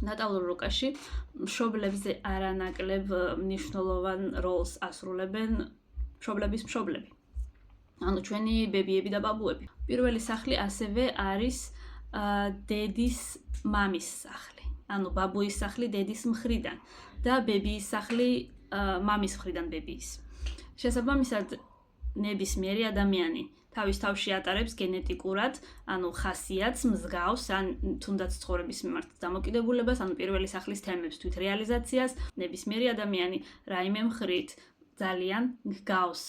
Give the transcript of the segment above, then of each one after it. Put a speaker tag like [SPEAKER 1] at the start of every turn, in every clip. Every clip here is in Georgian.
[SPEAKER 1] ნატალურ რუკაში მშობლებზე არანაკლებ მნიშვნელოვან როლს ასრულებენ მშობლების მშობლები. ანუ ჩვენი ბებიები და ბაბუები. პირველი სახლი ასევე არის დედის მამის სახლი. ანუ ბაბუის სახლი დედის მხრიდან და ბებიის სახლი მამის მხრიდან ბებიის. შესაბამისად, ნებისმიერი ადამიანი თავის თავში ატარებს გენეტიკურად, ანუ ხასიათს მსგავს ან თუნდაც ცხოვრების მიმართ დამოკიდებულებას, ანუ პირველი სახლის თემებს თვით რეალიზაციას, ნებისმიერი ადამიანი რაიმე მხრით ძალიან გავს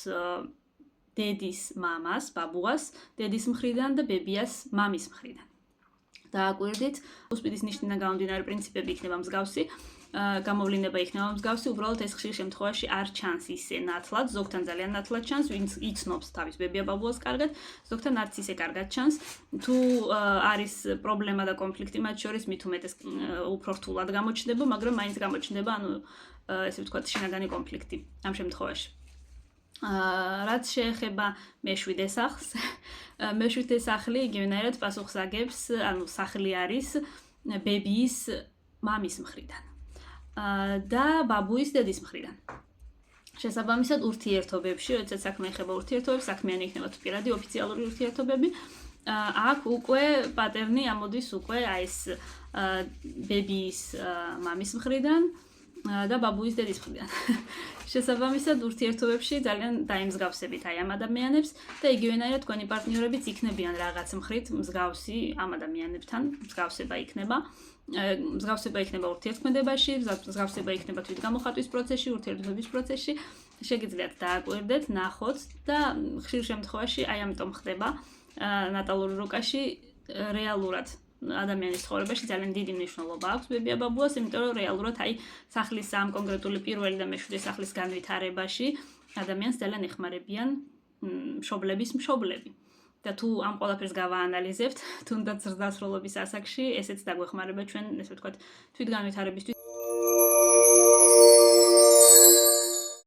[SPEAKER 1] დედის მამას, ბაბუას, დედის მხრიდან და ბებიას მამის მხრიდან. დააკვირდით, უსპიდის ნიშნიდან გამომდინარე პრინციპები იქნება მსგავსი, გამოვლინება იქნება მსგავსი, უბრალოდ ეს ხშირ შემთხვევაში არ ჩანს ისე ნათლად, ზოგთან ძალიან ნათლად ჩანს, ვინც იცნობს თავის ბებია ბაბუას კარგად, ზოგთან არც ისე კარგად ჩანს. თუ არის პრობლემა და კონფლიქტი მათ შორის, მით უმეტეს უფრო რთულად გამოჩნდება, მაგრამ მაინც გამოჩნდება, ანუ ესე ვთქვათ, შინაგანი კონფლიქტი ამ შემთხვევაში. რაც შეეხება მეშვიდე სახლს, მეშვიდე სახლი იგივენაირად პასუხს აგებს, ანუ სახლი არის ბებიის მამის მხრიდან და ბაბუის დედის მხრიდან. შესაბამისად, ურთიერთობებში, როდესაც საქმე ეხება ურთიერთობებს, საქმიანი იქნება თუ პირადი ოფიციალური ურთიერთობები, აქ უკვე პატერნი ამოდის უკვე აი ეს ბებიის მამის მხრიდან და ბაბუის დედის მხრიდან. შესაბამისად, ურთიერთობებში ძალიან დაიმსგავსებით აი ამ ადამიანებს და იგივენაირად თქვენი პარტნიორებიც იქნებიან რაღაც მხრით მსგავსი ამ ადამიანებთან, მსგავსება იქნება. მსგავსება იქნება ურთიერთქმედებაში, მსგავსება იქნება თვითგამოხატვის პროცესში, ურთიერთობების პროცესში. შეგიძლიათ დააკვირდეთ, ნახოთ და ხშირ შემთხვევაში აი ამიტომ ხდება ნატალურ რუკაში რეალურად ადამიანის ცხოვრებაში ძალიან დიდი მნიშვნელობა აქვს ბებია ბაბუას, იმიტომ რომ რეალურად აი სახლის ამ კონკრეტული პირველი და მეშვიდე სახლის განვითარებაში ადამიანს ძალიან ეხმარებიან მშობლების მშობლები. და თუ ამ ყველაფერს გავაანალიზებთ, თუნდაც ზრდასრულობის ასაკში, ესეც დაგვეხმარება ჩვენ, ესე ვთქვათ, თვითგანვითარებისთვის.